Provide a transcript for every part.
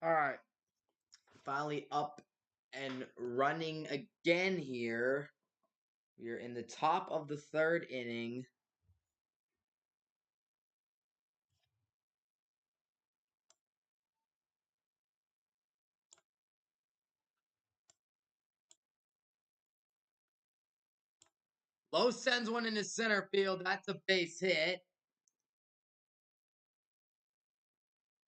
All right. Finally up and running again here. We're in the top of the third inning. Lowe sends one into center field. That's a base hit.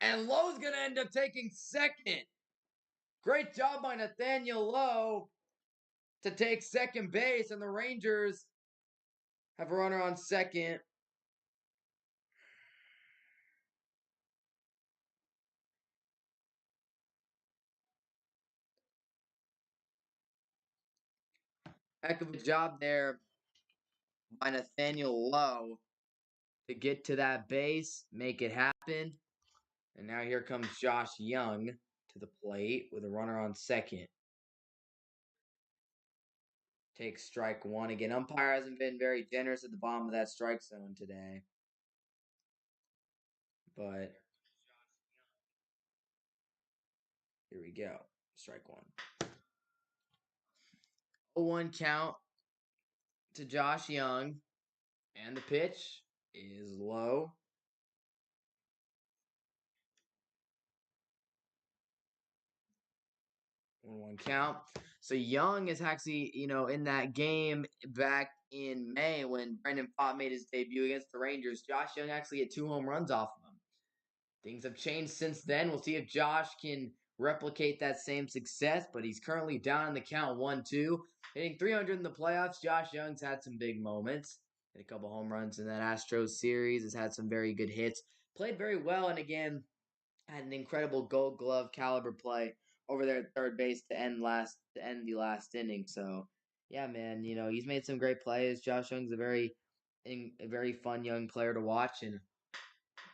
And Lowe's going to end up taking second. Great job by Nathaniel Lowe to take second base. And the Rangers have a runner on second. Heck of a job there by Nathaniel Lowe to get to that base, make it happen. And now here comes Josh Young to the plate with a runner on second. Takes strike one. Again, umpire hasn't been very generous at the bottom of that strike zone today. But here we go. Strike one. 0-1 count to Josh Young. And the pitch is low. 1-1 count. So Young is actually, in that game back in May when Brandon Pott made his debut against the Rangers, Josh Young actually hit 2 home runs off of him. Things have changed since then. We'll see if Josh can replicate that same success, but he's currently down in the count 1-2. Hitting 300 in the playoffs, Josh Young's had some big moments. Hit a couple home runs in that Astros series. Has had some very good hits. Played very well, and again, had an incredible Gold Glove caliber play over there at third base to end the last inning. So, yeah, man, he's made some great plays. Josh Young's a very fun young player to watch, and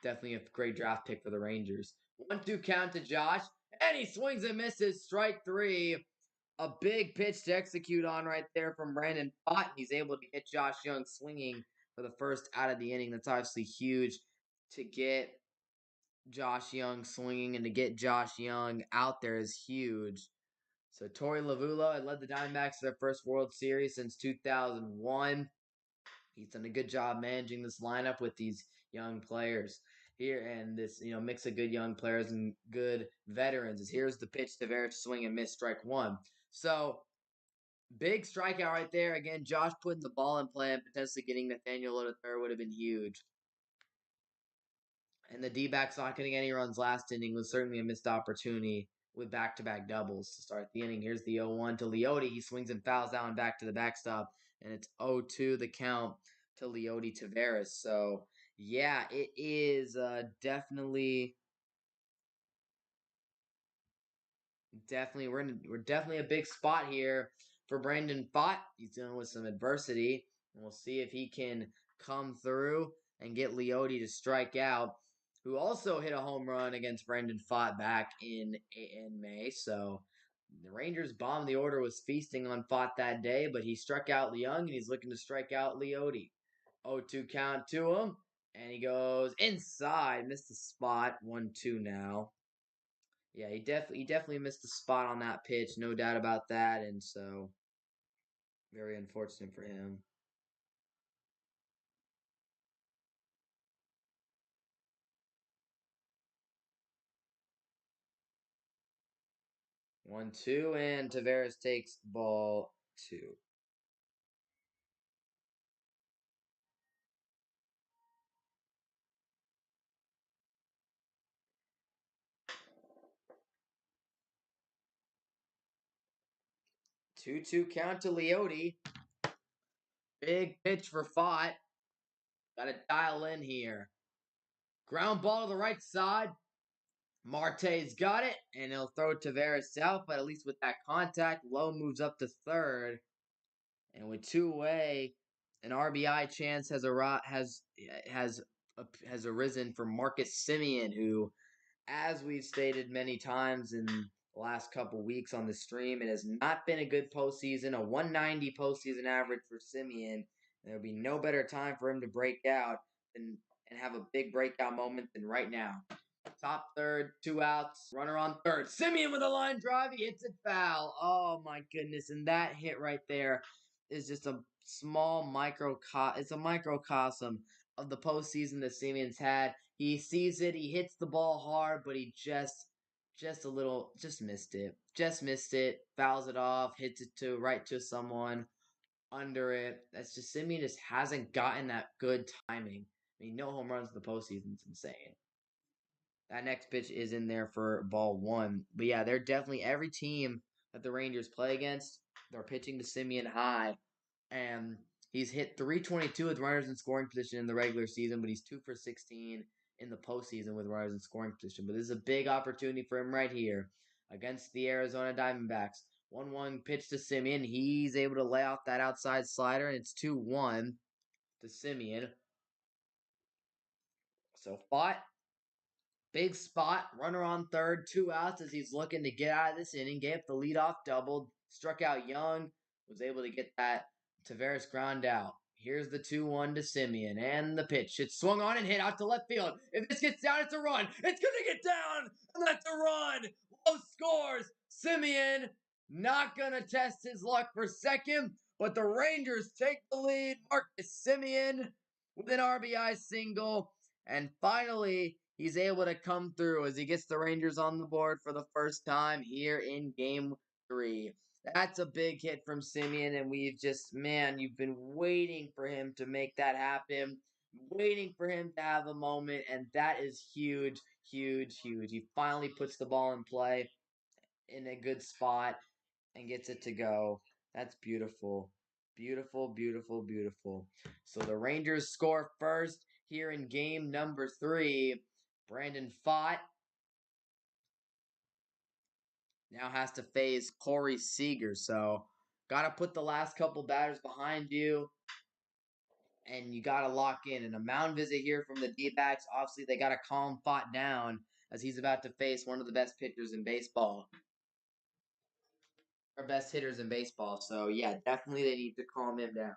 definitely a great draft pick for the Rangers. 1-2 count to Josh, and he swings and misses. Strike three. A big pitch to execute on right there from Brandon Pott. He's able to get Josh Young swinging for the first out of the inning. That's obviously huge to get Josh Young swinging, and to get Josh Young out there is huge. So Torey Lovullo had led the Diamondbacks to their first World Series since 2001. He's done a good job managing this lineup with these young players here, and this mix of good young players and good veterans. Here's the pitch to Varich, swing and miss, strike one. So big strikeout right there. Again, Josh putting the ball in play and potentially getting Nathaniel Lowe to third would have been huge. And the D-backs not getting any runs last inning was certainly a missed opportunity with back-to-back doubles to start the inning. Here's the 0-1 to Leote. He swings and fouls down back to the backstop, and it's 0-2 the count to Leote Taveras. So, yeah, it is definitely we're definitely a big spot here for Brandon Pott. He's dealing with some adversity, and we'll see if he can come through and get Leote to strike out, who also hit a home run against Brandon Pott back in May. So the Rangers' bottom of the order was feasting on Pott that day, but he struck out Young, and he's looking to strike out Leote. 0-2 count to him, and he goes inside, missed the spot. 1-2 now. Yeah, he definitely missed the spot on that pitch, no doubt about that, and so very unfortunate for him. 1-2, and Taveras takes ball two. Two count to Leote. Big pitch for Fott. Got to dial in here. Ground ball to the right side. Marte's got it, and he'll throw Taveras out, but at least with that contact, Lowe moves up to third. And with two away, an RBI chance has arisen for Marcus Semien, who, as we've stated many times in the last couple weeks on the stream, it has not been a good postseason. A 190 postseason average for Semien. There would be no better time for him to break out and have a big breakout moment than right now. top third, 2 outs, runner on third. Simeon with a line drive, he hits it foul. Oh my goodness! And that hit right there is just a small it's a microcosm of the postseason that Simeon's had. He sees it, he hits the ball hard, but he just missed it. Just missed it. Fouls it off, hits it to right to someone under it. That's just Simeon just hasn't gotten that good timing. I mean, no home runs in the postseason is insane. That next pitch is in there for ball one. But yeah, they're definitely every team that the Rangers play against, they're pitching to Simeon high. And he's hit 322 with runners in scoring position in the regular season, but he's 2 for 16 in the postseason with runners in scoring position. But this is a big opportunity for him right here against the Arizona Diamondbacks. 1-1 pitch to Simeon. He's able to lay out that outside slider, and it's 2-1 to Simeon. So fought. Big spot, runner on third, 2 outs as he's looking to get out of this inning. Gave up the leadoff double, struck out Young, was able to get that Tavares ground out. Here's the 2-1 to Simeon, and the pitch. It's swung on and hit out to left field. If this gets down, it's a run. It's going to get down, and that's a run. Low scores. Simeon not going to test his luck for second, but the Rangers take the lead. Marcus Simeon with an RBI single. And finally, he's able to come through as he gets the Rangers on the board for the first time here in Game 3. That's a big hit from Simeon, and you've been waiting for him to make that happen, waiting for him to have a moment, and that is huge, huge, huge. He finally puts the ball in play in a good spot and gets it to go. That's beautiful. Beautiful, beautiful, beautiful. So the Rangers score first here in game number 3. Brandon Pfaadt now has to face Corey Seager. So got to put the last couple batters behind you, and you got to lock in. And a mound visit here from the D-backs. Obviously, they got to calm Pfaadt down as he's about to face one of the best pitchers in baseball. Our best hitters in baseball. So, yeah, definitely they need to calm him down.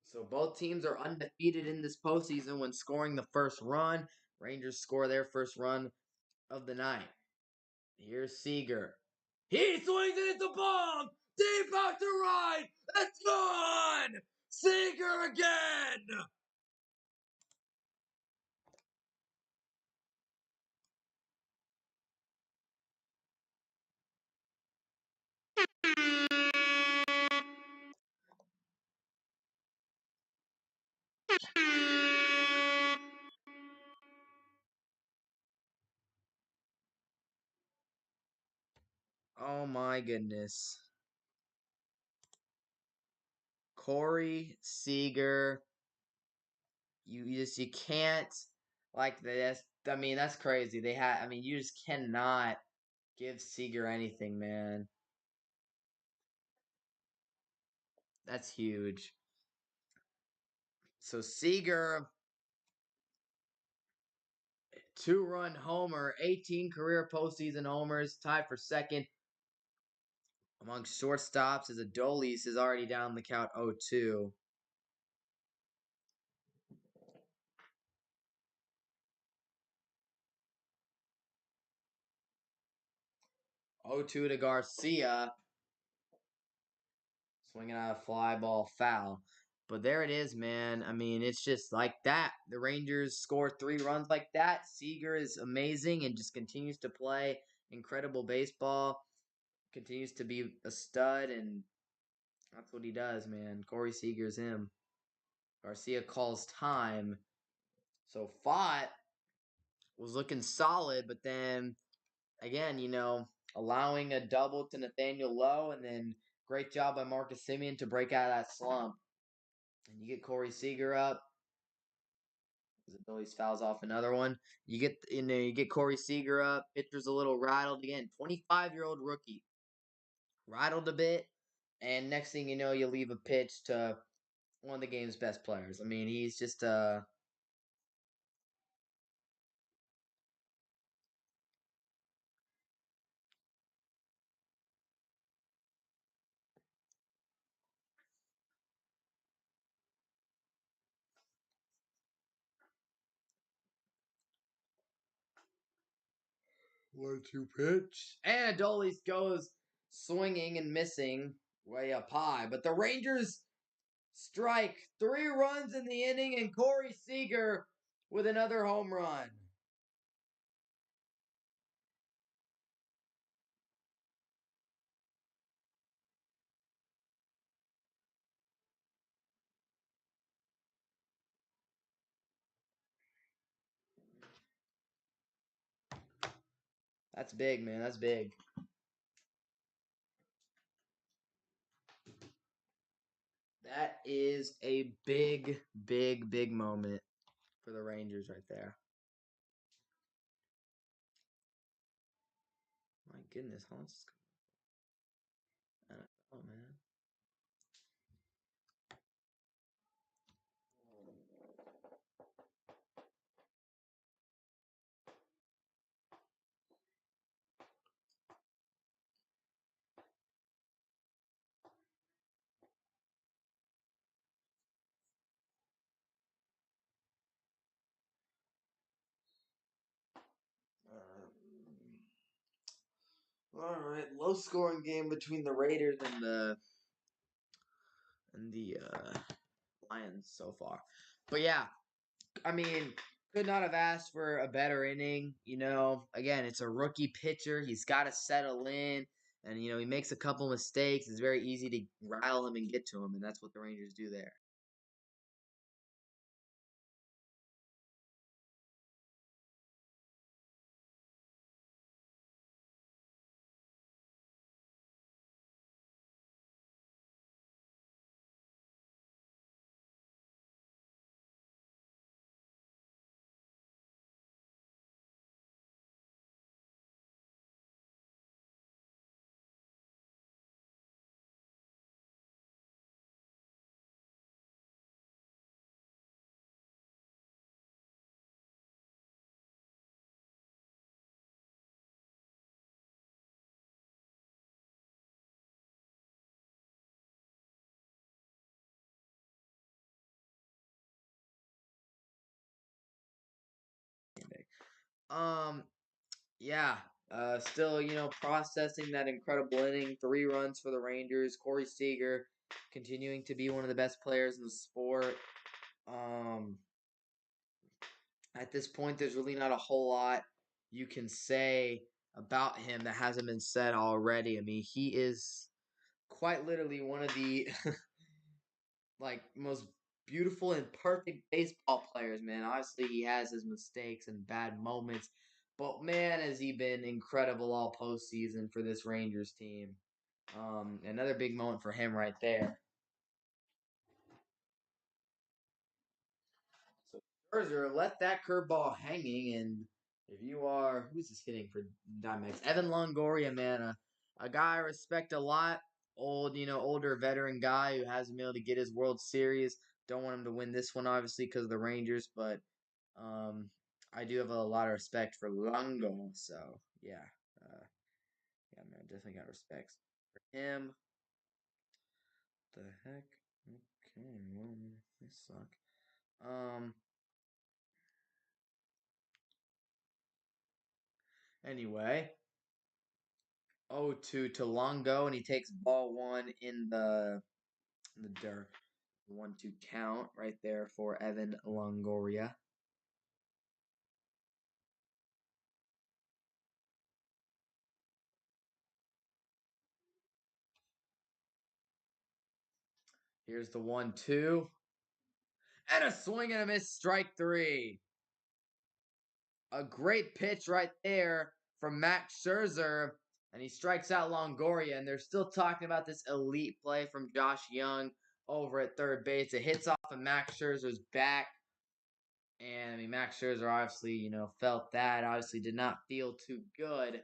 So both teams are undefeated in this postseason when scoring the first run. Rangers score their first run of the night. Here's Seager. He swings it at the bomb! Deep out to right! It's gone! Seager again! Oh my goodness. Corey Seager. You can't like this. I mean, that's crazy. You just cannot give Seager anything, man. That's huge. So Seager, 2-run homer, 18 career postseason homers, tied for second among shortstops as Adolis is already down the count 0-2. 0-2 to Garcia, swinging out a fly ball foul. But there it is, man. I mean, it's just like that. The Rangers score 3 runs like that. Seager is amazing and just continues to play incredible baseball. Continues to be a stud, and that's what he does, man. Corey Seager's him. Garcia calls time. So Fott was looking solid, but then again, allowing a double to Nathaniel Lowe, and then great job by Marcus Simeon to break out of that slump. And you get Corey Seager up. Always fouls off another one. You get Corey Seager up. Pitcher's a little rattled again. 25-year-old rookie, rattled a bit, and next thing you know, you leave a pitch to one of the game's best players. I mean, he's just 1-2 pitch. And Adolis goes swinging and missing way up high. But the Rangers strike 3 runs in the inning, and Corey Seager with another home run. That's big, man. That's big. That is a big, big, big moment for the Rangers right there. My goodness, how much is I don't know, man. All right, low scoring game between the Raiders and the Lions so far. But yeah, I mean, could not have asked for a better inning. Again, it's a rookie pitcher. He's got to settle in, and he makes a couple mistakes. It's very easy to rile him and get to him, and that's what the Rangers do there. Um, yeah. Still, processing that incredible inning. 3 runs for the Rangers. Corey Seager continuing to be one of the best players in the sport. Um, at this point, there's really not a whole lot you can say about him that hasn't been said already. I mean, he is quite literally one of the most beautiful and perfect baseball players, man. Obviously, he has his mistakes and bad moments, but man, has he been incredible all postseason for this Rangers team. Another big moment for him right there. So Scherzer let that curveball hanging, and if you are who's this hitting for Diamondbacks? Evan Longoria, man, a guy I respect a lot. Older veteran guy who hasn't been able to get his World Series. Don't want him to win this one, obviously, because of the Rangers, but um, I do have a lot of respect for Longo. So yeah, yeah, man, definitely got respect for him. The heck? Okay, well, they suck. Um, anyway, 0-2 to Longo, and he takes ball one in the dirt. 1-2 count right there for Evan Longoria. Here's the 1-2. And a swing and a miss, strike three. A great pitch right there from Max Scherzer. And he strikes out Longoria. And they're still talking about this elite play from Josh Young over at third base. It hits off of Max Scherzer's back. And I mean, Max Scherzer obviously, felt that. Obviously, did not feel too good.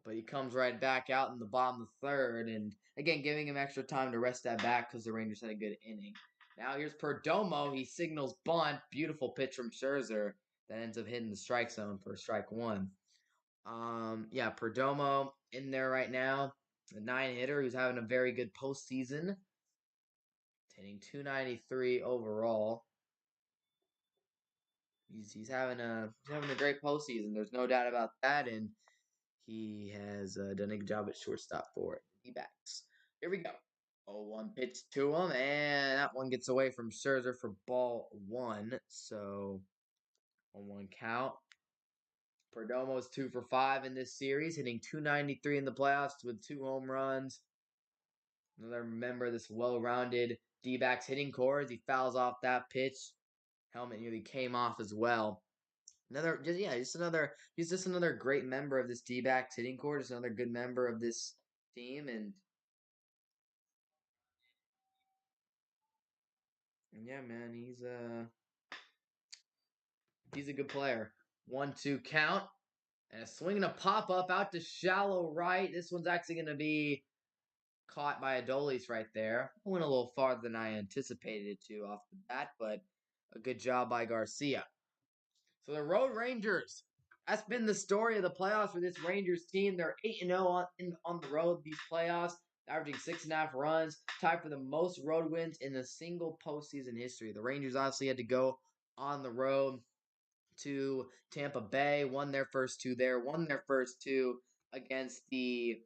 But he comes right back out in the bottom of the third. And again, giving him extra time to rest that back because the Rangers had a good inning. Now here's Perdomo. He signals bunt. Beautiful pitch from Scherzer that ends up hitting the strike zone for strike one. Yeah, Perdomo in there right now. A 9 hitter who's having a very good postseason. Hitting 293 overall. He's having a great postseason. There's no doubt about that, and he has done a good job at shortstop for the D-backs. Here we go. 0-1 pitch to him, and that one gets away from Scherzer for ball one. So 1-1 count. Perdomo's 2 for 5 in this series, hitting .293 in the playoffs with 2 home runs. Another member of this well-rounded D-backs hitting core as he fouls off that pitch. Helmet nearly came off as well. He's just another great member of this D-backs hitting core, just another good member of this team, and yeah, man, he's a good player. 1-2 count. And a swing and a pop up out to shallow right. This one's actually going to be caught by Adolis right there. Went a little farther than I anticipated it to off the bat, but a good job by Garcia. So the Road Rangers. That's been the story of the playoffs for this Rangers team. They're 8-0 on the road these playoffs, averaging 6.5 runs, tied for the most road wins in a single postseason history. The Rangers obviously had to go on the road to Tampa Bay, won their first two there, won their first two against the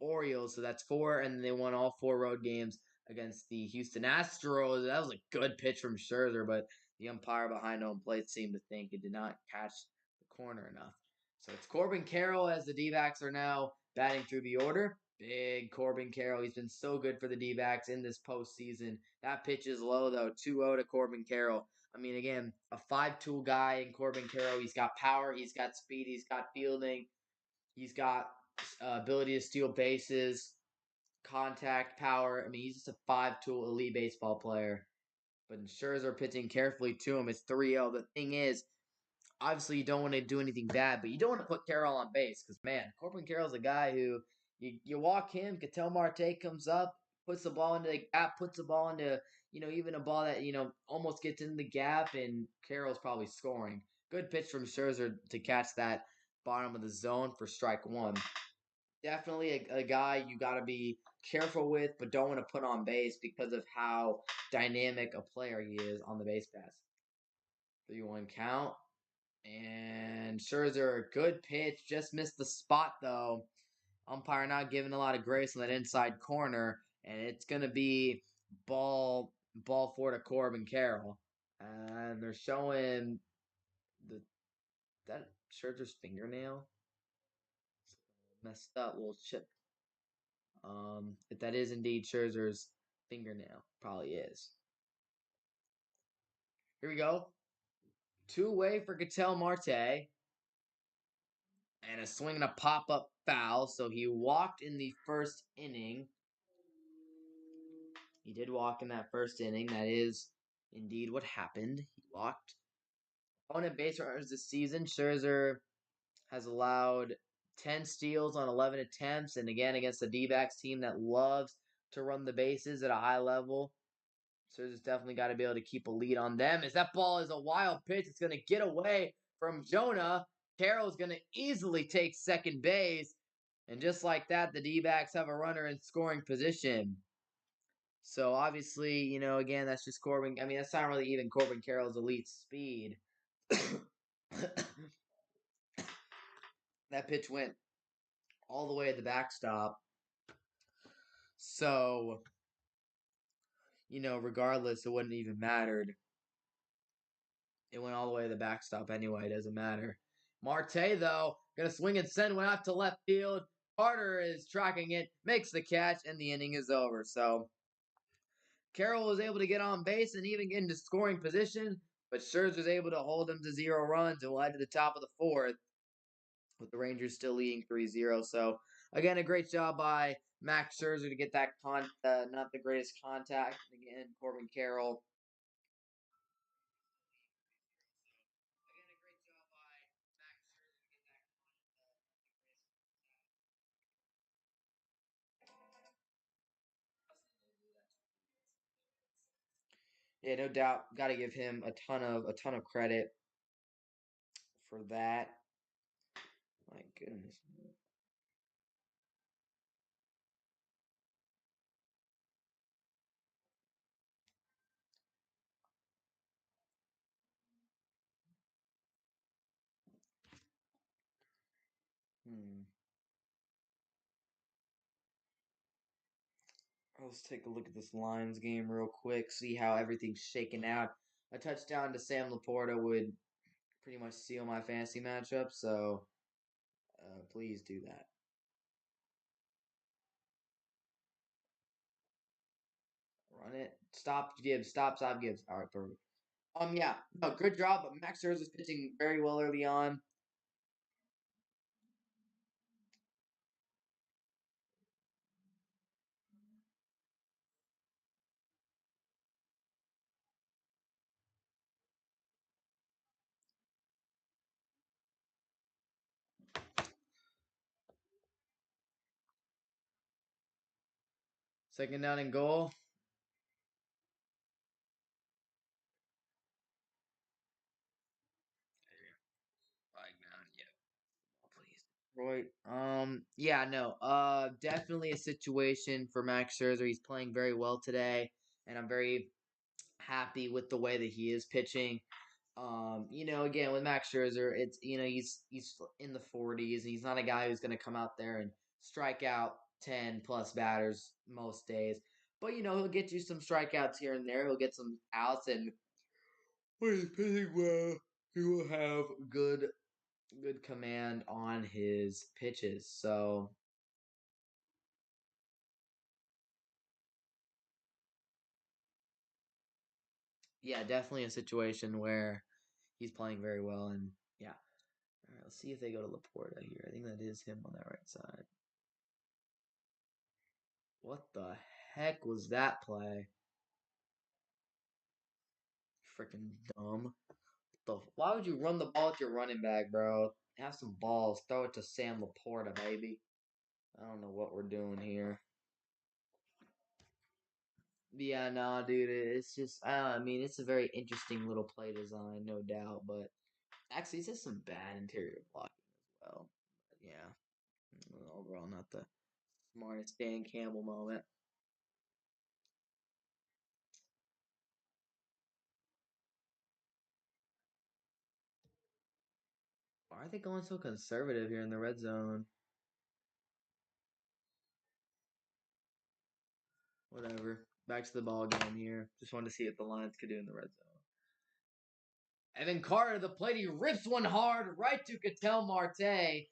Orioles, so that's 4, and they won all 4 road games against the Houston Astros. That was a good pitch from Scherzer, but the umpire behind home plate seemed to think it did not catch the corner enough. So it's Corbin Carroll as the D-backs are now batting through the order. Big Corbin Carroll. He's been so good for the D-backs in this postseason. That pitch is low, though. 2-0 to Corbin Carroll. I mean, again, a 5-tool guy in Corbin Carroll. He's got power. He's got speed. He's got fielding. He's got ability to steal bases, contact, power. I mean, he's just a 5-tool elite baseball player. But Scherzer pitching carefully to him. It's 3-0. The thing is, obviously you don't want to do anything bad, but you don't want to put Carroll on base because, man, Corbin Carroll's a guy who you walk him, Ketel Marte comes up, puts the ball into the gap, puts the ball into, even a ball that, almost gets in the gap, and Carroll's probably scoring. Good pitch from Scherzer to catch that bottom of the zone for strike one. Definitely a guy you got to be careful with, but don't want to put on base because of how dynamic a player he is on the base pass. 3-1 count. And Scherzer, good pitch. Just missed the spot, though. Umpire not giving a lot of grace on that inside corner. And it's going to be ball 4 to Corbin Carroll. And they're showing that Scherzer's fingernail. Messed up little chip. If that is indeed Scherzer's fingernail, probably is. Here we go. 2-way for Ketel Marte. And a swing and a pop-up foul. So he walked in the first inning. He did walk in that first inning. That is indeed what happened. He walked. Opponent base runners this season. Scherzer has allowed 10 steals on 11 attempts. And again, against the D-backs team that loves to run the bases at a high level. Scherzer's definitely got to be able to keep a lead on them. As that ball is a wild pitch, it's going to get away from Jonah. Carroll's going to easily take second base. And just like that, the D-backs have a runner in scoring position. So obviously, again, that's just Corbin. I mean, that's not really even Corbin Carroll's elite speed. That pitch went all the way at the backstop. So, regardless, it wouldn't even mattered. It went all the way to the backstop anyway. It doesn't matter. Marte, though, going to swing and send one out to left field. Carter is tracking it, makes the catch, and the inning is over. So Carroll was able to get on base and even get into scoring position, but Scherzer was able to hold him to 0 runs and will head to the top of the fourth, with the Rangers still leading 3-0. So, again, a great job by Max Scherzer to get that not the greatest contact. Again, Corbin Carroll. Yeah, no doubt. Got to give him a ton of credit for that. My goodness. Let's take a look at this Lions game real quick, see how everything's shaking out. A touchdown to Sam Laporta would pretty much seal my fantasy matchup, so please do that. Run it. Stop Gibbs. Stop Gibbs. All right, perfect. Yeah, no, good job. But Max Scherzer's pitching very well early on. Second down and goal. Flag down, yeah. Please. Yeah, no. Definitely a situation for Max Scherzer. He's playing very well today, and I'm very happy with the way that he is pitching. Again with Max Scherzer, it's he's in the 40s, and he's not a guy who's going to come out there and strike out 10 plus batters most days. But he'll get you some strikeouts here and there. He'll get some outs, and when he's pitching well, he will have good command on his pitches. So yeah, definitely a situation where he's playing very well, and yeah. All right, let's see if they go to Laporta here. I think that is him on that right side. What the heck was that play? Freaking dumb. Why would you run the ball at your running back, bro? Have some balls. Throw it to Sam Laporta, baby. I don't know what we're doing here. Yeah, no, dude. It's just, I mean, it's a very interesting little play design, no doubt. But actually, it's just some bad interior blocking as well. But yeah, overall, not the smartest Dan Campbell moment. Why are they going so conservative here in the red zone? Whatever. Back to the ball game here. Just wanted to see what the Lions could do in the red zone. Evan Carter, the plate, he rips one hard right to Ketel Marte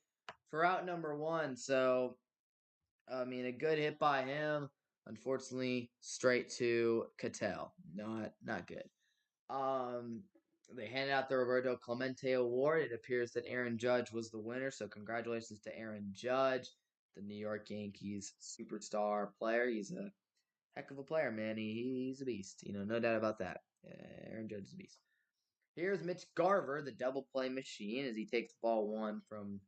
for out number one. So, I mean, a good hit by him. Unfortunately, straight to Ketel. Not good. Um, they handed out the Roberto Clemente Award. It appears that Aaron Judge was the winner. So, congratulations to Aaron Judge, the New York Yankees superstar player. He's a heck of a player, man. He's a beast. No doubt about that. Aaron Judge is a beast. Here's Mitch Garver, the double play machine, as he takes ball one from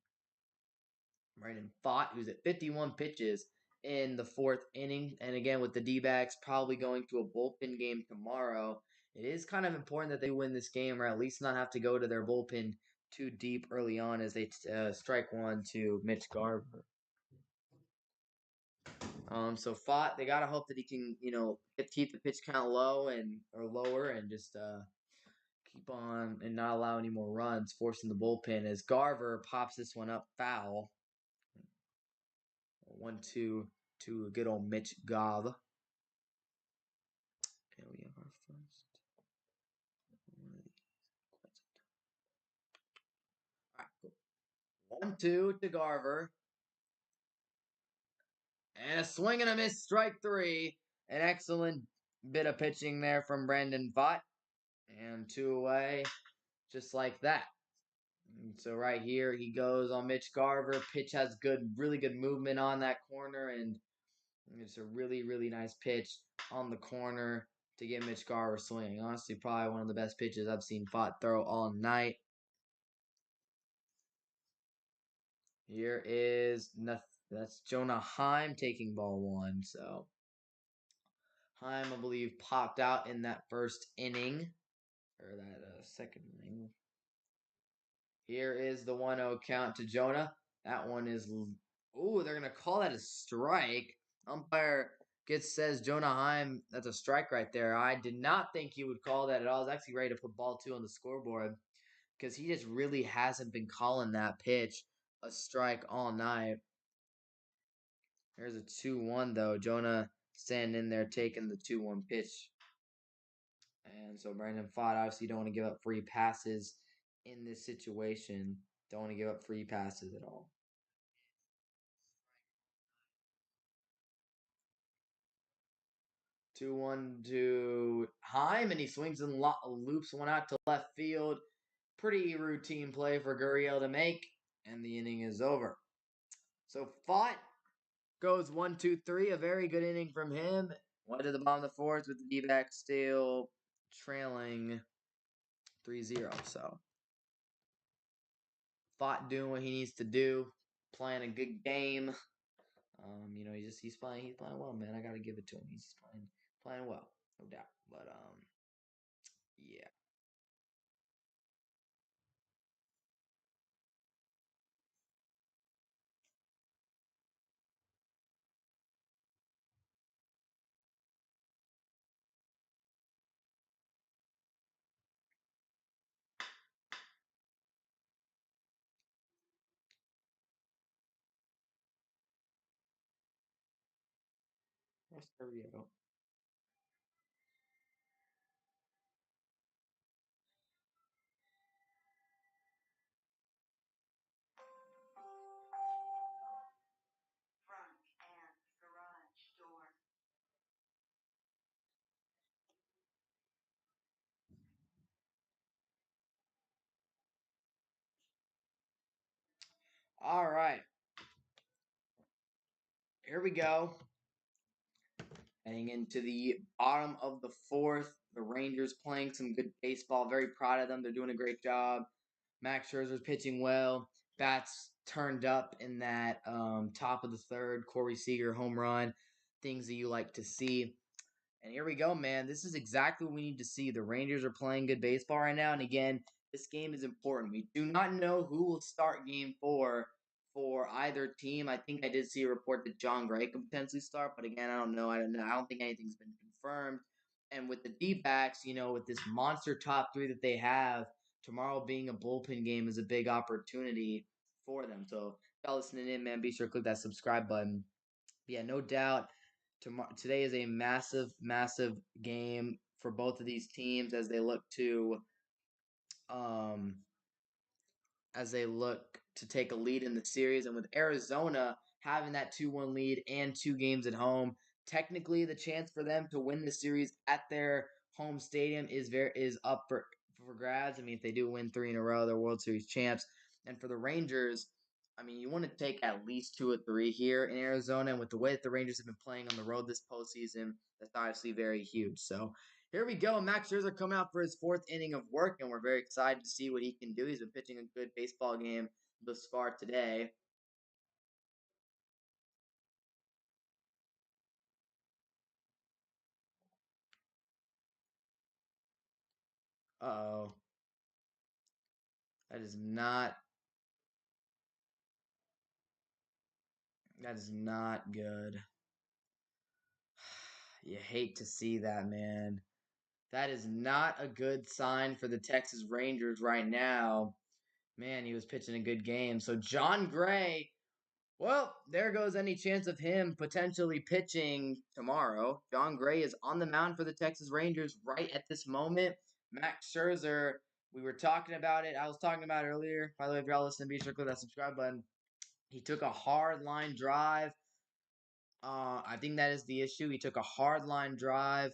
Brandon Pfaadt, who's at 51 pitches in the fourth inning. And again, with the D backs probably going to a bullpen game tomorrow, it is kind of important that they win this game, or at least not have to go to their bullpen too deep early on as they strike one to Mitch Garver. So Fott, they gotta hope that he can, keep the pitch count low and or lower, and just keep on and not allow any more runs, forcing the bullpen as Garver pops this one up foul. 1-2 to good old Mitch Gov. And we have our first. All right, cool. 1-2 to Garver. And a swing and a miss, strike three. An excellent bit of pitching there from Brandon Pfaadt. And two away, just like that. And so right here, he goes on Mitch Garver. Pitch has really good movement on that corner, and it's a really, really nice pitch on the corner to get Mitch Garver swinging. Honestly, probably one of the best pitches I've seen Fott throw all night. Here is that's Jonah Heim taking ball one. So Heim, I believe, popped out in that first inning or that second inning. Here is the 1-0 count to Jonah. That one is. Oh, they're going to call that a strike. Umpire says Jonah Heim, that's a strike right there. I did not think he would call that at all. I was actually ready to put ball two on the scoreboard because he just really hasn't been calling that pitch a strike all night. There's a 2-1, though. Jonah standing in there taking the 2-1 pitch. And so Brandon Pfaadt obviously don't want to give up free passes in this situation. Don't want to give up free passes at all. 2-1 to Heim, and he swings and loops one out to left field. Pretty routine play for Gurriel to make, and the inning is over. So Pfaadt goes 1-2-3, a very good inning from him. Went to the bottom of the fourth with the D-backs still trailing 3-0. So Pfaadt doing what he needs to do, playing a good game. He's playing well, man. I gotta give it to him. He's playing well, no doubt. But yeah. There we go. All right. Here we go. Heading into the bottom of the fourth, the Rangers playing some good baseball. Very proud of them. They're doing a great job. Max Scherzer's pitching well. Bats turned up in that top of the third. Corey Seager home run. Things that you like to see. And here we go, man. This is exactly what we need to see. The Rangers are playing good baseball right now. And again, this game is important. We do not know who will start game four for either team. I think I did see a report that John Gray could potentially start, but again, I don't know. I don't know. I don't think anything's been confirmed. And with the D-backs, with this monster top three that they have, tomorrow being a bullpen game is a big opportunity for them. So, if y'all listening in, man, be sure to click that subscribe button. But yeah, no doubt. Today is a massive, massive game for both of these teams um, as they look to take a lead in the series. And with Arizona having that 2-1 lead and 2 games at home, technically the chance for them to win the series at their home stadium is up for grabs. I mean, if they do win 3 in a row, they're World Series champs. And for the Rangers, I mean, you want to take at least 2 or 3 here in Arizona. And with the way that the Rangers have been playing on the road this postseason, that's obviously very huge. So here we go. Max Scherzer coming out for his fourth inning of work, and we're very excited to see what he can do. He's been pitching a good baseball game thus far today. Uh-oh. That is not that is not good. You hate to see that, man. That is not a good sign for the Texas Rangers right now. Man, he was pitching a good game. So John Gray, well, there goes any chance of him potentially pitching tomorrow. John Gray is on the mound for the Texas Rangers right at this moment. Max Scherzer, we were talking about it. I was talking about it earlier. By the way, if y'all listen, be sure to click that subscribe button. He took a hard line drive. I think that is the issue. He took a hard line drive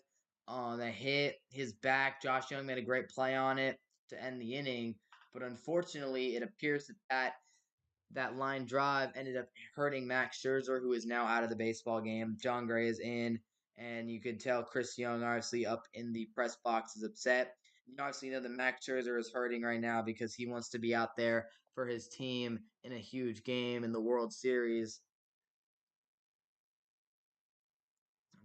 that hit his back. Josh Young made a great play on it to end the inning. But unfortunately, it appears that line drive ended up hurting Max Scherzer, who is now out of the baseball game. John Gray is in, and you could tell Chris Young, obviously, up in the press box, is upset. You obviously know that Max Scherzer is hurting right now because he wants to be out there for his team in a huge game in the World Series.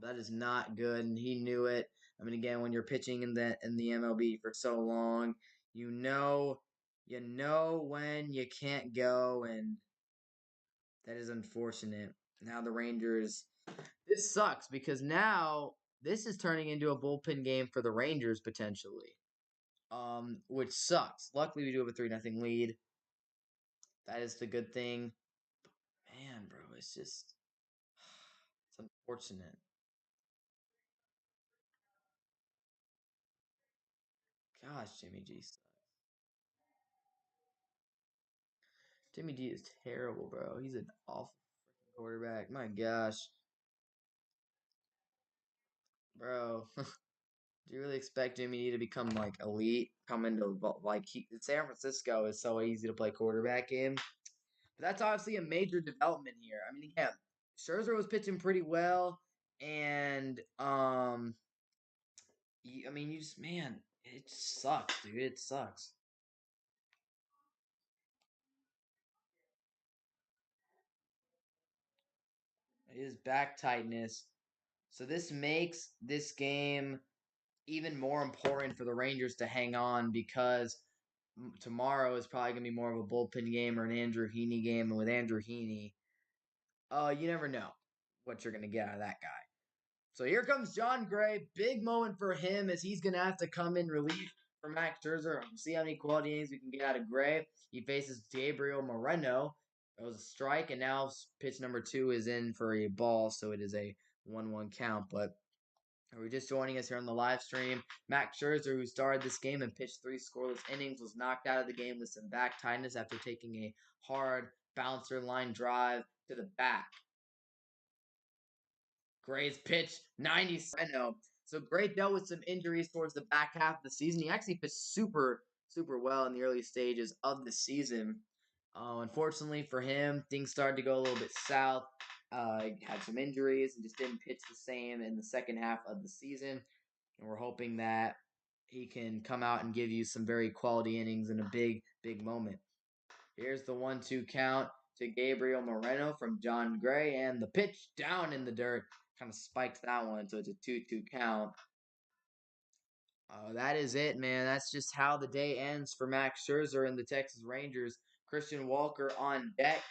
That is not good, and he knew it. I mean, again, when you're pitching in the MLB for so long, you know when you can't go, and that is unfortunate. Now the Rangers, this sucks because now this is turning into a bullpen game for the Rangers potentially, which sucks. Luckily, we do have a 3-0 lead. That is the good thing. Man, bro, it's unfortunate. Gosh, Jimmy G sucks. Jimmy G is terrible, bro. He's an awful freaking quarterback. My gosh, bro. Do you really expect Jimmy G to become like elite? Come into like San Francisco is so easy to play quarterback in. But that's obviously a major development here. I mean, yeah, Scherzer was pitching pretty well, and I mean, you just man, it just sucks, dude. It sucks. His back tightness. So this makes this game even more important for the Rangers to hang on because tomorrow is probably going to be more of a bullpen game or an Andrew Heaney game. And with Andrew Heaney, you never know what you're going to get out of that guy. So here comes John Gray. Big moment for him as he's going to have to come in relief for Max Scherzer. We'll see how many quality innings we can get out of Gray. He faces Gabriel Moreno. It was a strike, and now pitch number 2 is in for a ball, so it is a 1-1 count. But we're just joining us here on the live stream. Max Scherzer, who started this game and pitched 3 scoreless innings, was knocked out of the game with some back tightness after taking a hard bouncer line drive to the back. Gray's pitch, 90. So Gray dealt with some injuries towards the back half of the season. He actually pitched super well in the early stages of the season. Unfortunately for him, things started to go a little bit south. He had some injuries and just didn't pitch the same in the second half of the season. And we're hoping that he can come out and give you some very quality innings in a big moment. Here's the 1-2 count to Gabriel Moreno from John Gray, and the pitch down in the dirt kind of spikes that one, so it's a 2-2 count. That is it, man. That's just how the day ends for Max Scherzer and the Texas Rangers. Christian Walker on deck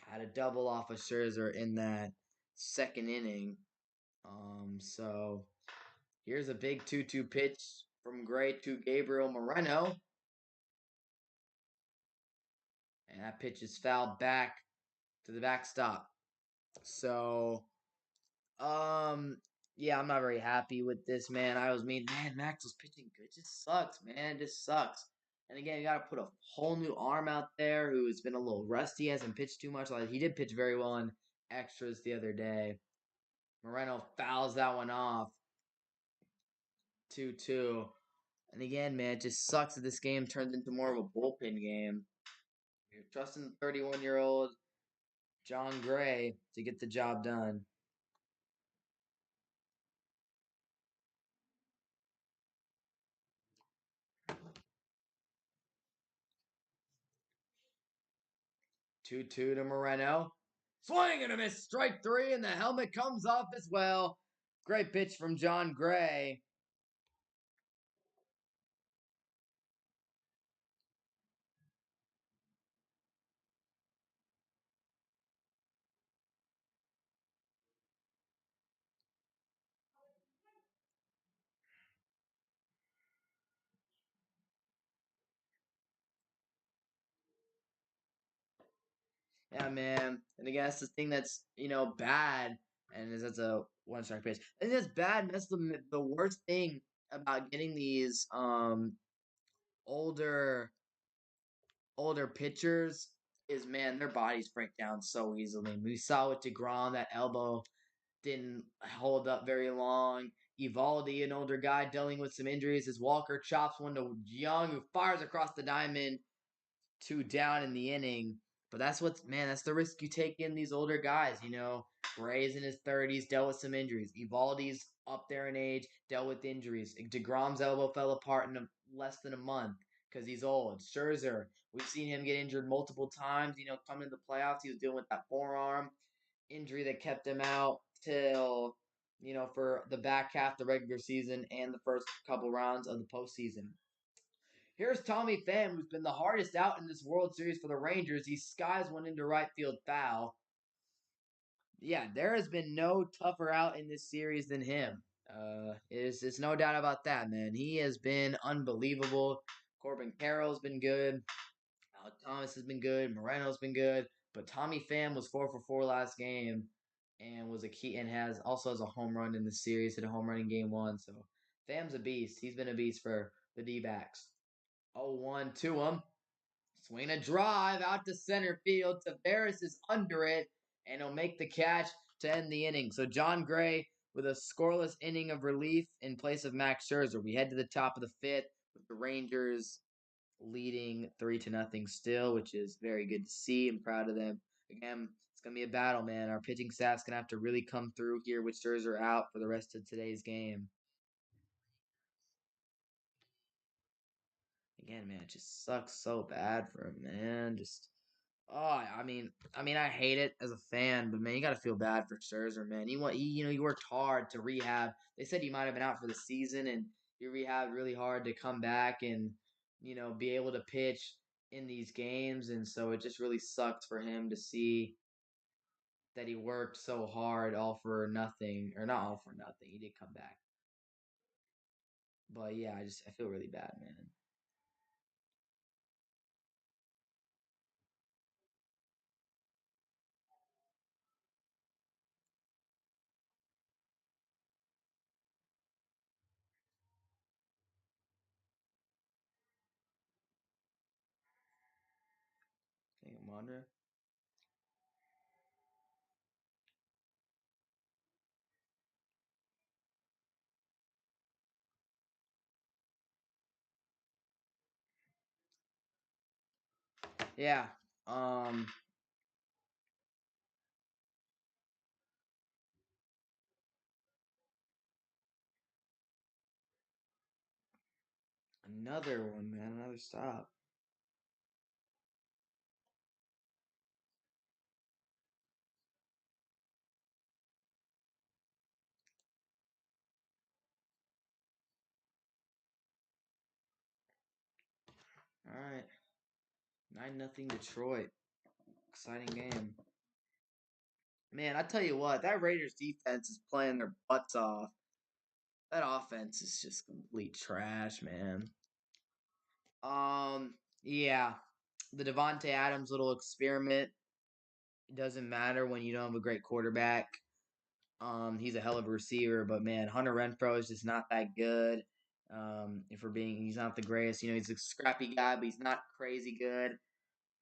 had a double off of Scherzer in that second inning. So here's a big 2-2 pitch from Gray to Gabriel Moreno. And that pitch is fouled back to the backstop. So, yeah, I'm not very happy with this, man. Man, Max was pitching good. It just sucks, man. It just sucks. And again, you got to put a whole new arm out there who's been a little rusty, hasn't pitched too much. Like he did pitch very well in extras the other day. Moreno fouls that one off. 2-2. And again, man, it just sucks that this game turns into more of a bullpen game. You're trusting the 31-year-old John Gray to get the job done. 2-2 to Moreno. Swing and a miss. Strike 3, and the helmet comes off as well. Great pitch from John Gray. Yeah, man. And again, that's the thing that's, bad. And is that's a one strike pitch. I think that's bad. And that's the worst thing about getting these older older pitchers is, man, their bodies break down so easily. We saw with DeGrom, that elbow didn't hold up very long. Evaldi, an older guy dealing with some injuries, as Walker chops one to Young, who fires across the diamond, 2 down in the inning. But that's the risk you take in these older guys. Gray's in his 30s, dealt with some injuries. Evaldi's up there in age, dealt with injuries. DeGrom's elbow fell apart in less than a month because he's old. Scherzer, we've seen him get injured multiple times. Coming to the playoffs, he was dealing with that forearm injury that kept him out till, for the back half of the regular season and the first couple rounds of the postseason. Here's Tommy Pham, who's been the hardest out in this World Series for the Rangers. He skies one into right field foul. Yeah, there has been no tougher out in this series than him. It's no doubt about that, man. He has been unbelievable. Corbin Carroll's been good. Thomas has been good. Moreno's been good. But Tommy Pham was 4 for 4 last game and was a key and has a home run in the series, hit a home run in game 1. So Pham's a beast. He's been a beast for the D-backs. 0-1 to him. Swing a drive out to center field. Tavares is under it, and he'll make the catch to end the inning. So John Gray with a scoreless inning of relief in place of Max Scherzer. We head to the top of the fifth with the Rangers leading 3-0 still, which is very good to see. I'm proud of them. Again, it's gonna be a battle, man. Our pitching staff's gonna have to really come through here with Scherzer out for the rest of today's game. Again, man, it just sucks so bad for him, man. Just I hate it as a fan, but man, you gotta feel bad for Scherzer, man. He worked hard to rehab. They said he might have been out for the season, and he rehabbed really hard to come back and be able to pitch in these games. And so it just really sucked for him to see that he worked so hard all for nothing, or not all for nothing. He did come back, but yeah, I feel really bad, man. I think I'm wondering. Yeah. Um. Another one, man. Another stop. All right. 9-0 Detroit. Exciting game. Man, I tell you what, that Raiders defense is playing their butts off. That offense is just complete trash, man. Yeah. The Devonte Adams little experiment, it doesn't matter when you don't have a great quarterback. He's a hell of a receiver, but man, Hunter Renfro is just not that good. If we're being, he's not the greatest. He's a scrappy guy, but he's not crazy good.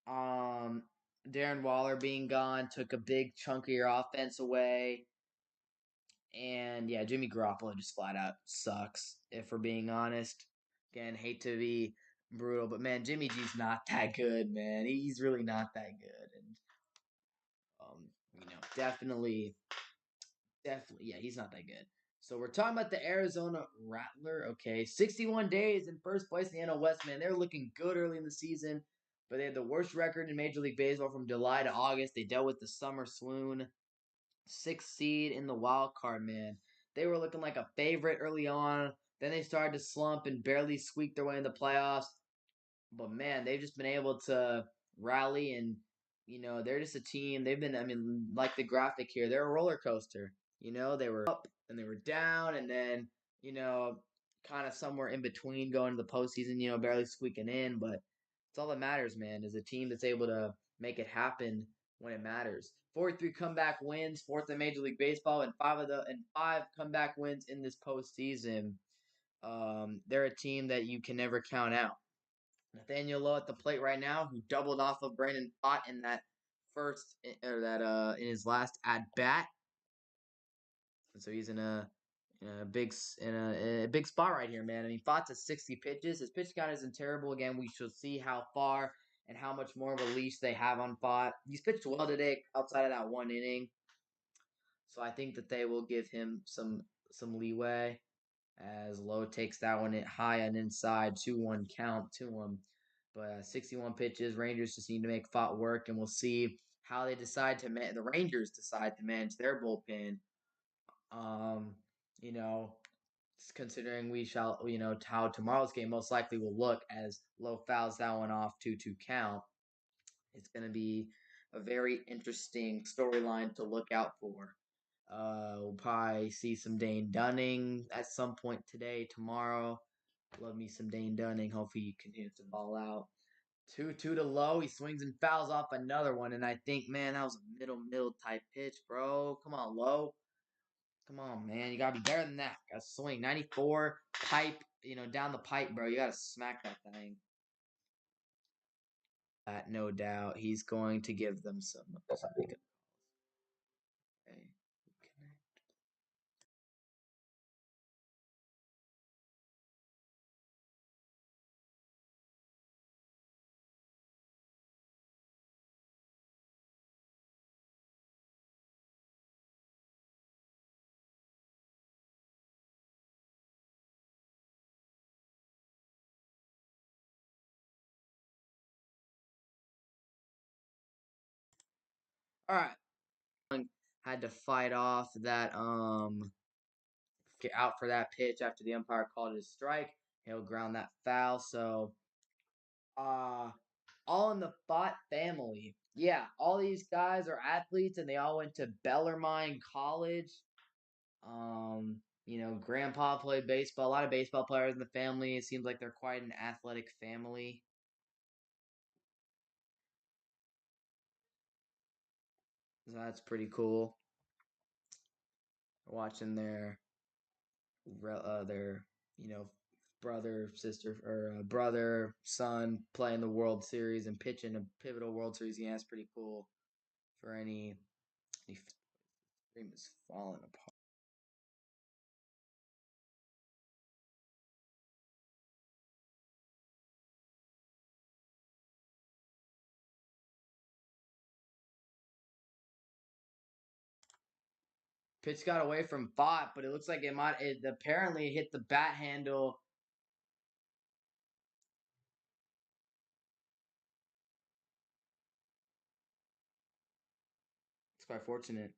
Um, Darren Waller being gone took a big chunk of your offense away. And yeah, Jimmy Garoppolo just flat out sucks, if we're being honest. Again, hate to be brutal, but man, Jimmy G's not that good, man. He's really not that good. And definitely, yeah, he's not that good. So we're talking about the Arizona Rattler. Okay, 61 days in first place in the NL West, man. They're looking good early in the season, but they had the worst record in Major League Baseball from July to August. They dealt with the summer swoon, sixth seed in the wild card, man. They were looking like a favorite early on. Then they started to slump and barely squeak their way in the playoffs. But man, they've just been able to rally, and they're just a team. They've been, like the graphic here, they're a roller coaster. They were up and they were down, and then you know, kind of somewhere in between going to the postseason. Barely squeaking in, but it's all that matters, man. Is a team that's able to make it happen when it matters. 43 comeback wins, fourth in Major League Baseball, and five comeback wins in this postseason. They're a team that you can never count out. Nathaniel Lowe at the plate right now, who doubled off of Brandon Pott in that first or that in his last at bat, and so he's in a big spot right here, man. Pott's at 60 pitches. His pitch count isn't terrible. Again, we shall see how far and how much more of a leash they have on Pott. He's pitched well today outside of that one inning, so I think that they will give him some leeway as Lowe takes that one high and inside, 2-1 count to him. But 61 pitches, Rangers just need to make Fott work, and we'll see how they decide to the Rangers decide to manage their bullpen. Um, you know, considering we shall, how tomorrow's game most likely will look as Lowe fouls that one off 2-2 count. It's going to be a very interesting storyline to look out for. We'll probably see some Dane Dunning at some point today, tomorrow. Love me some Dane Dunning. Hopefully he can hit the ball out. 2-2 to Lowe. He swings and fouls off another one. And I think, man, that was a middle type pitch, bro. Come on, Lowe. Come on, man. You gotta be better than that. Gotta swing. 94, pipe, down the pipe, bro. You gotta smack that thing. No doubt. He's going to give them some good. Okay. All right. Had to fight off that get out for that pitch after the umpire called it a strike. He'll ground that foul. So uh all in the Fott family. Yeah, all these guys are athletes and they all went to Bellarmine College. Grandpa played baseball. A lot of baseball players in the family. It seems like they're quite an athletic family. So that's pretty cool. Watching their brother, sister, or brother, son playing the World Series and pitching a pivotal World Series game. That's pretty cool. For any stream is falling apart. Pitch got away from Fott, but it looks like it apparently hit the bat handle. It's quite fortunate.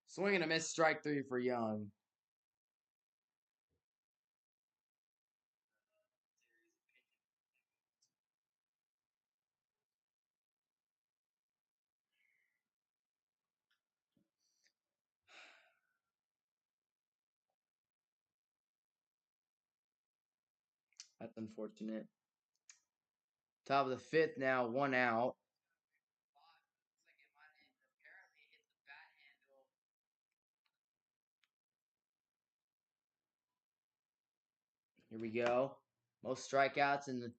Swing and a miss, strike three for Young. That's unfortunate. Top of the fifth now, one out. Here we go. Most strikeouts in the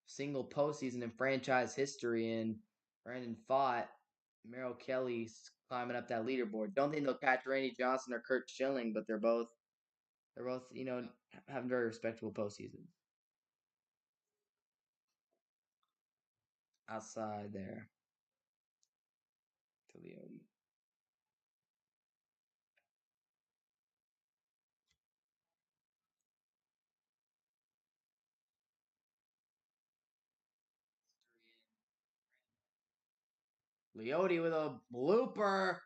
single postseason in franchise history. And Brandon Fott, Merrill Kelly's climbing up that leaderboard. Don't think they'll catch Randy Johnson or Kurt Schilling, but they're both having very respectable postseasons. Outside there to Leone. Leote with a blooper.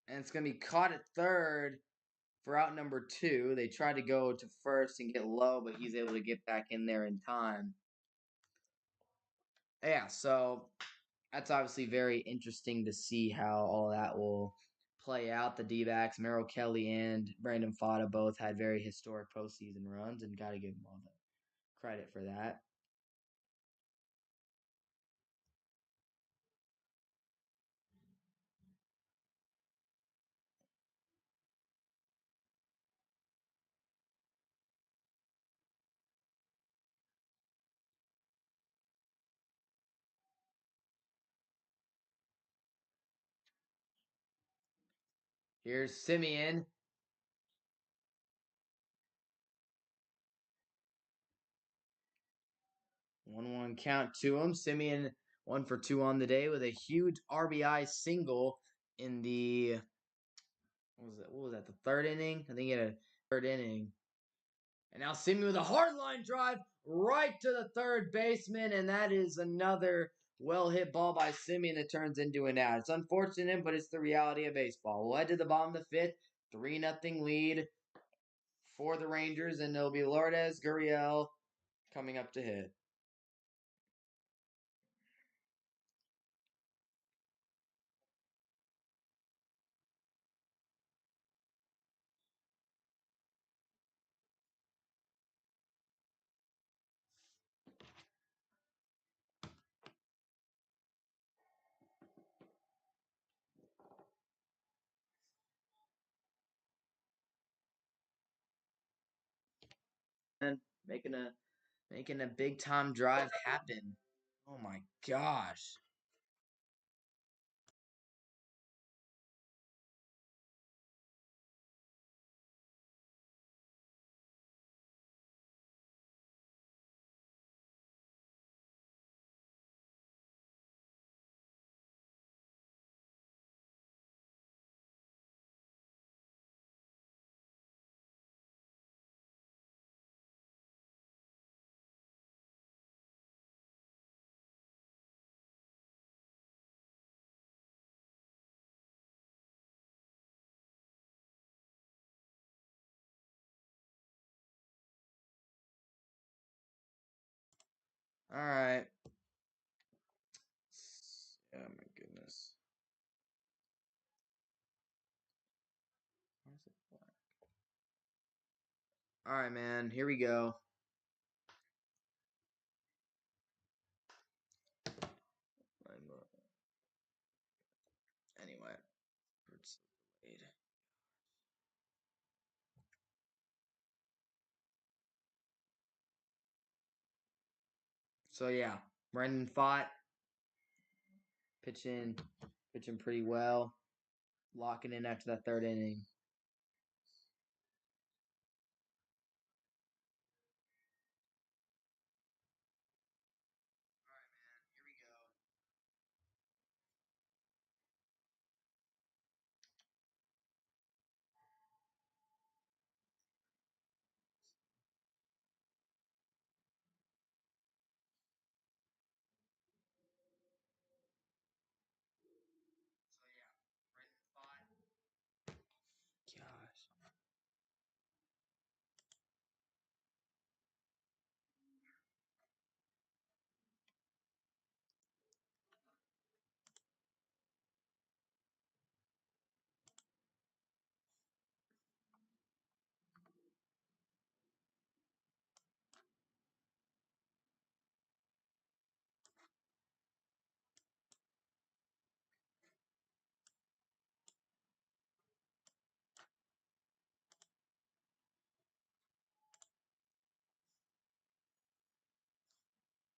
And it's going to be caught at third for out number two. They tried to go to first and get low, but he's able to get back in there in time. Yeah, so that's obviously very interesting to see how all that will play out. The D-backs, Merrill Kelly and Brandon Fodda both had very historic postseason runs, and got to give them all the credit for that. Here's Simeon. 1-1 count to him. Simeon 1 for 2 on the day with a huge RBI single in the what was that, the third inning? I think he had a third inning. And now Simeon with a hard line drive right to the third baseman, and that is another well hit ball by Simeon that turns into an out. It's unfortunate, but it's the reality of baseball. We'll head to the bottom of the fifth, 3-0 lead for the Rangers, and it'll be Lourdes Gurriel coming up to hit. man. Making a big time drive happen. Oh my gosh. All right. Oh my goodness. Where's it black? All right, man. Here we go. Anyway, it's delayed. So yeah, Brendan fought, pitching, pitching pretty well, locking in after that third inning. All right, man. Here we go. So yeah, Brendan fought. Gosh.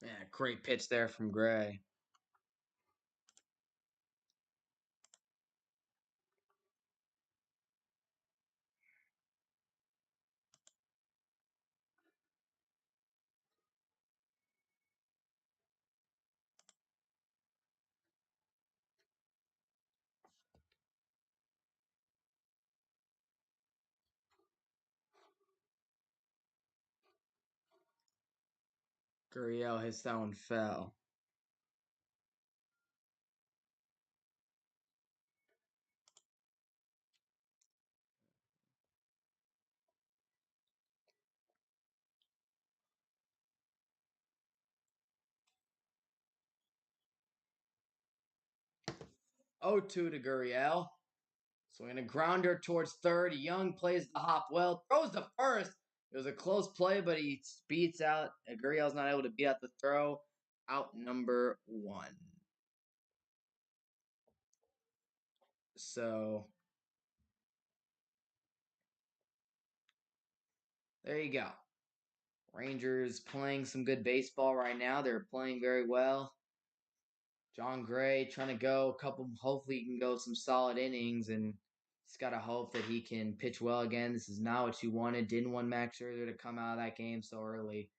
Yeah, great pitch there from Gray. Gurriel hits that one fell. 0-2 to Gurriel. Swinging a grounder towards third. Young plays the hop well, throws to first. It was a close play, but he beats out. Gurriel's not able to beat out the throw. Out number one. So there you go. Rangers playing some good baseball right now. They're playing very well. John Gray trying to go a couple. Hopefully, he can go some solid innings, and he's got to hope that he can pitch well again. This is not what you wanted. Didn't want Max Scherzer to come out of that game so early.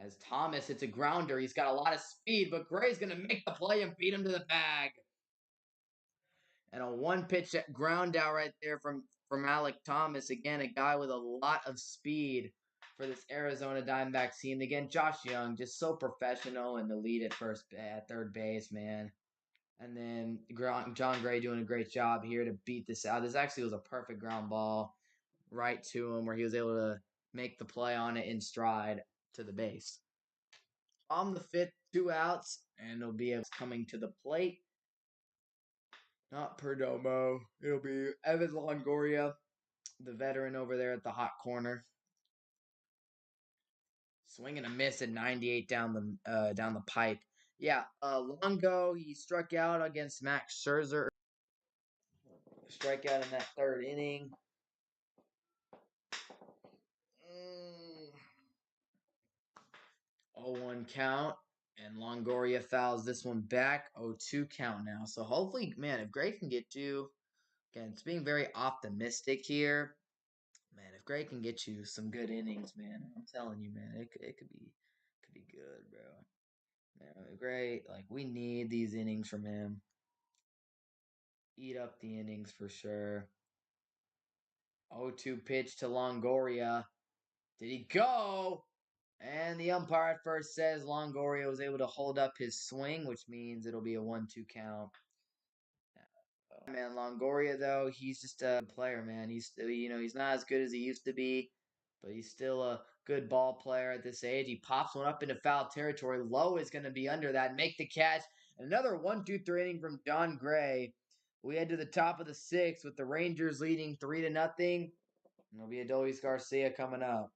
As Thomas hits a grounder, he's got a lot of speed, but Gray's going to make the play and beat him to the bag. And a one-pitch ground out right there from Alec Thomas. Again, a guy with a lot of speed for this Arizona Diamondbacks team. Again, Josh Young, just so professional in the lead at third base, man. And then John Gray doing a great job here to beat this out. This actually was a perfect ground ball right to him where he was able to make the play on it in stride to the base. On the fifth, 2 outs, and it'll be coming to the plate. Not Perdomo. It'll be Evan Longoria, the veteran over there at the hot corner. Swing and a miss at 98 down the pipe. Yeah, Longo, he struck out against Max Scherzer. Strikeout in that third inning. 0-1 count. And Longoria fouls this one back. 0-2 count now. So hopefully, man, if Gray can get you, again, it's being very optimistic here. Man, if Gray can get you some good innings, man, I'm telling you, man, it could be good, bro. Man, Gray, like we need these innings from him. Eat up the innings for sure. 0-2 pitch to Longoria. Did he go? And the umpire at first says Longoria was able to hold up his swing, which means it'll be a 1-2 count. Man, Longoria though, he's just a player, man. He's he's not as good as he used to be, but he's still a good ball player at this age. He pops one up into foul territory. Lowe is going to be under that, make the catch. Another 1-2-3 inning from John Gray. We head to the top of the sixth with the Rangers leading 3-0. It'll be Adolis Garcia coming up.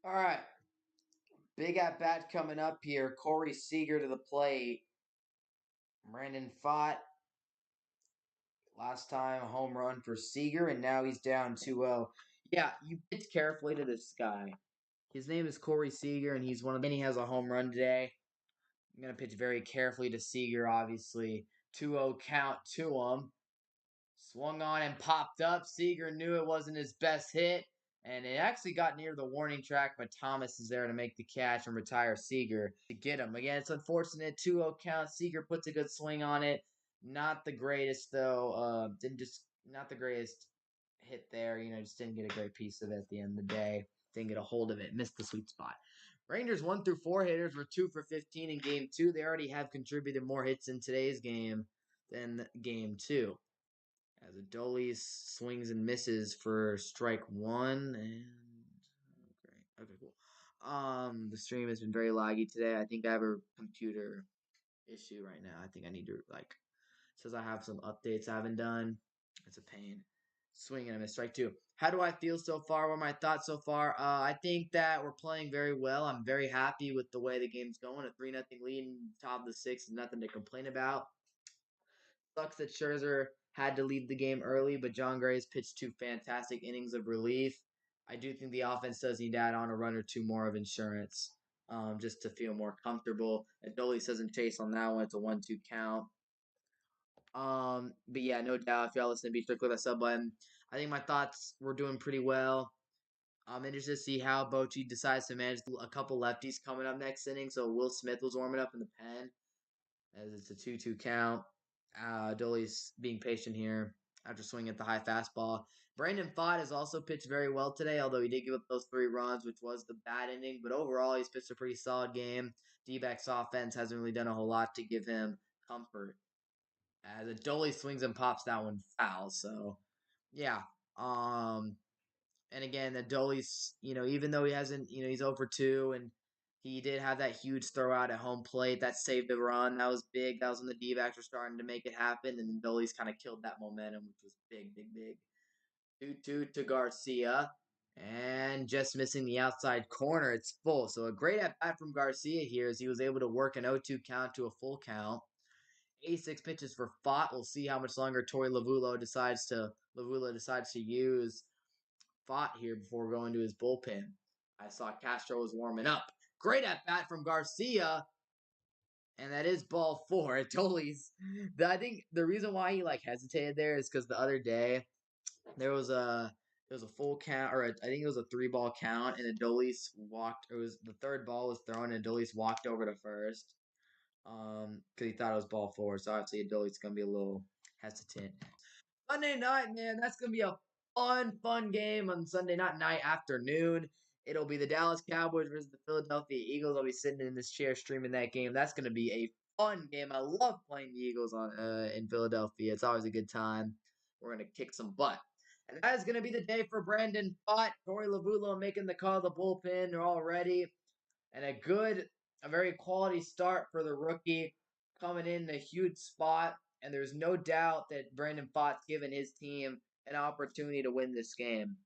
All right. Big at bat coming up here. Corey Seager to the plate. Brandon Fott. Last time, a home run for Seager, and now he's down 2-0. Yeah, you pitch carefully to this guy. His name is Corey Seager, and he's one of the. And he has a home run today. I'm going to pitch very carefully to Seager, obviously. 2-0 count to him. Swung on and popped up. Seager knew it wasn't his best hit, and it actually got near the warning track, but Thomas is there to make the catch and retire Seager to get him. Again, it's unfortunate. 2-0 count. Seager puts a good swing on it. Not the greatest, though. Didn't just not the greatest hit there. Just didn't get a great piece of it at the end of the day. Didn't get a hold of it. Missed the sweet spot. Rangers 1 through 4 hitters were 2 for 15 in game 2. They already have contributed more hits in today's game than game 2. As Adolis swings and misses for strike 1, and okay, cool. The stream has been very laggy today. I think I have a computer issue right now. I think I need to like says I have some updates I haven't done. It's a pain. Swing and a miss, strike two. How do I feel so far? What are my thoughts so far? I think that we're playing very well. I'm very happy with the way the game's going. A 3-0 lead in top of the sixth is nothing to complain about. Sucks that Scherzer had to leave the game early, but John Gray's pitched two fantastic innings of relief. I do think the offense does need to add on a run or two more of insurance, just to feel more comfortable. Adolis doesn't chase on that one. It's a 1-2 count. But yeah, no doubt. If y'all listen to Be Strict with that sub button, I think my thoughts were doing pretty well. I'm interested to see how Bochy decides to manage a couple lefties coming up next inning. So Will Smith was warming up in the pen as it's a 2-2 count. Dolly's being patient here after swinging at the high fastball. Brandon Pfaadt has also pitched very well today, although he did give up those 3 runs, which was the bad inning. But overall, he's pitched a pretty solid game. D-backs offense hasn't really done a whole lot to give him comfort as a Dolly swings and pops that one foul. So, yeah. Um, and again, the Dolly's, even though he hasn't, he's over 2 and he did have that huge throw out at home plate that saved the run. That was big. That was when the D-backs were starting to make it happen, and Dolly's kind of killed that momentum, which was big, big, big. 2-2 to Garcia, and just missing the outside corner. It's full. So a great at bat from Garcia here as he was able to work an 0-2 count to a full count. 86 pitches for Pfaadt. We'll see how much longer Torey Lovullo decides to use Pfaadt here before going to his bullpen. I saw Castro was warming up. Great at bat from Garcia, and that is ball 4. It totally. I think the reason why he hesitated there is because the other day there was a full count, or I think it was a 3-ball count, and Adolis walked. It was the third ball was thrown, and Adolis walked over to first. Because he thought it was ball 4, so obviously Adolis gonna be a little hesitant. Sunday night, man, that's gonna be a fun game on Sunday night afternoon. It'll be the Dallas Cowboys versus the Philadelphia Eagles. I'll be sitting in this chair streaming that game. That's gonna be a fun game. I love playing the Eagles on in Philadelphia. It's always a good time. We're gonna kick some butt. And that is going to be the day for Brandon Pfaadt. Torey Lovullo making the call of the bullpen. They're all ready. And a very quality start for the rookie coming in a huge spot. And there's no doubt that Brandon Pfaadt's given his team an opportunity to win this game.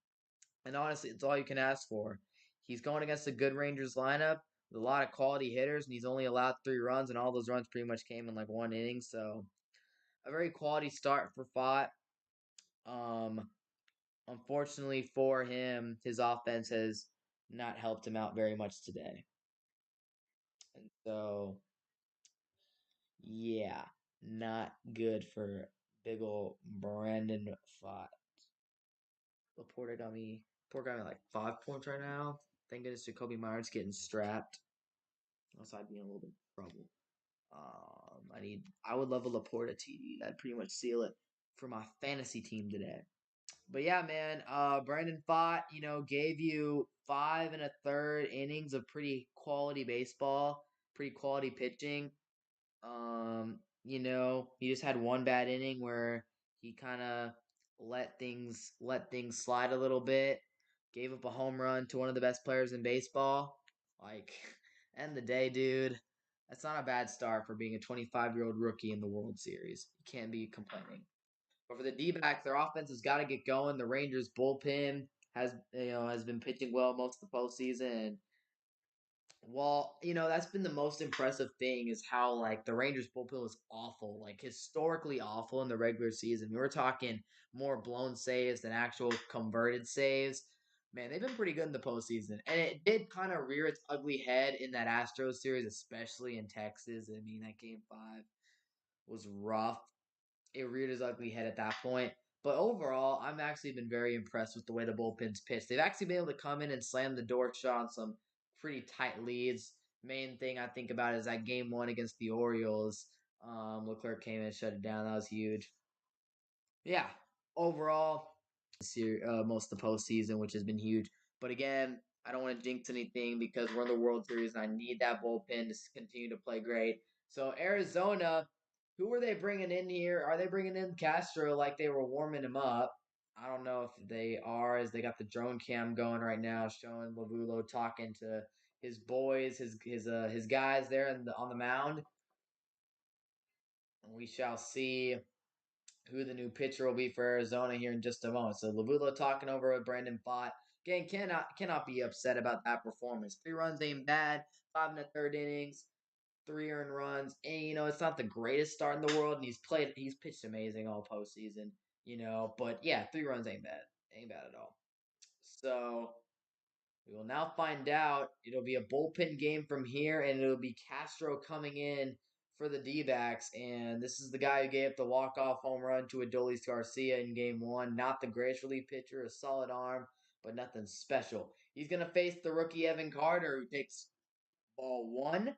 And honestly, it's all you can ask for. He's going against a good Rangers lineup with a lot of quality hitters, and he's only allowed 3 runs, and all those runs pretty much came in like 1 inning. So a very quality start for Pfaadt. Unfortunately for him, his offense has not helped him out very much today. And so, yeah, not good for big ol' Brandon Pfaadt. Laporta got me, poor guy, like 5 points right now. Thank goodness Jacoby Myers getting strapped. Else I'd be in a little bit of trouble. I would love a Laporta TD. That'd pretty much seal it for my fantasy team today. But yeah, man, Brandon Pfaadt, gave you 5 1/3 innings of pretty quality baseball, pretty quality pitching. He just had one bad inning where he kind of let things slide a little bit, gave up a home run to one of the best players in baseball. Like, end the day, dude. That's not a bad start for being a 25-year-old rookie in the World Series. You can't be complaining. But for the D-backs, their offense has got to get going. The Rangers bullpen has been pitching well most of the postseason. Well, that's been the most impressive thing is how the Rangers bullpen was awful, historically awful in the regular season. We were talking more blown saves than actual converted saves. Man, they've been pretty good in the postseason. And it did kind of rear its ugly head in that Astros series, especially in Texas. I mean, that game 5 was rough. It reared its ugly head at that point. But overall, I've actually been very impressed with the way the bullpen's pitched. They've actually been able to come in and slam the door shut on some pretty tight leads. Main thing I think about is that game 1 against the Orioles. Leclerc came in and shut it down. That was huge. Yeah, overall, most of the postseason, which has been huge. But again, I don't want to jinx anything because we're in the World Series and I need that bullpen to continue to play great. So Arizona, who were they bringing in here? Are they bringing in Castro like they were warming him up? I don't know if they are, as they got the drone cam going right now, showing Lovullo talking to his boys, his guys there on the mound. We shall see who the new pitcher will be for Arizona here in just a moment. So Lavulo talking over with Brandon Pfaadt. Again, cannot be upset about that performance. 3 runs ain't bad. 5 and a third innings, 3 earned runs, and it's not the greatest start in the world. And he's pitched amazing all postseason. But yeah, 3 runs ain't bad at all. So we will now find out. It'll be a bullpen game from here, and it'll be Castro coming in for the D-backs. And this is the guy who gave up the walk-off home run to Adolis Garcia in game one. Not the greatest relief pitcher, a solid arm, but nothing special. He's going to face the rookie Evan Carter, who takes ball one.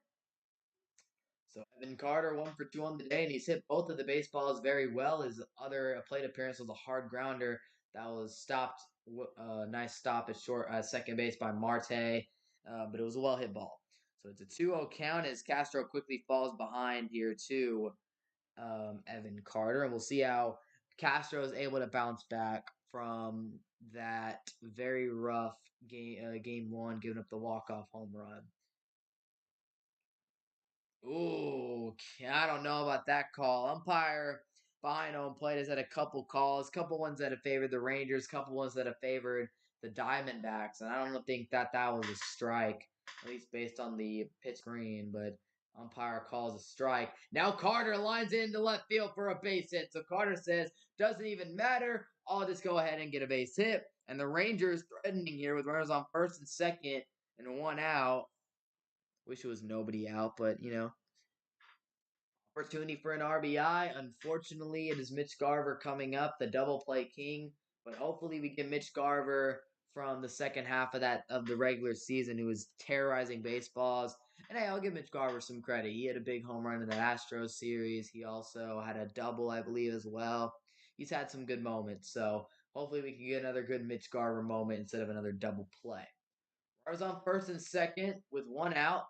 So Evan Carter 1 for 2 on the day, and he's hit both of the baseballs very well. His other plate appearance was a hard grounder that was stopped. Nice stop at second base by Marte, but it was a well hit ball. So it's a 2-0 count as Castro quickly falls behind here to Evan Carter, and we'll see how Castro is able to bounce back from that very rough game one, giving up the walk off home run. Ooh, I don't know about that call. Umpire behind home plate has had a couple calls, couple ones that have favored the Rangers, couple ones that have favored the Diamondbacks, and I don't think that was a strike, at least based on the pitch screen. But umpire calls a strike. Now Carter lines into left field for a base hit. So Carter says, "Doesn't even matter. I'll just go ahead and get a base hit." And the Rangers threatening here with runners on first and second and 1 out. Wish it was nobody out, but opportunity for an RBI. Unfortunately, it is Mitch Garver coming up, the double play king. But hopefully, we get Mitch Garver from the second half of the regular season, who was terrorizing baseballs. And hey, I'll give Mitch Garver some credit. He had a big home run in the Astros series. He also had a double, I believe, as well. He's had some good moments. So hopefully, we can get another good Mitch Garver moment instead of another double play. Runners on first and second with 1 out.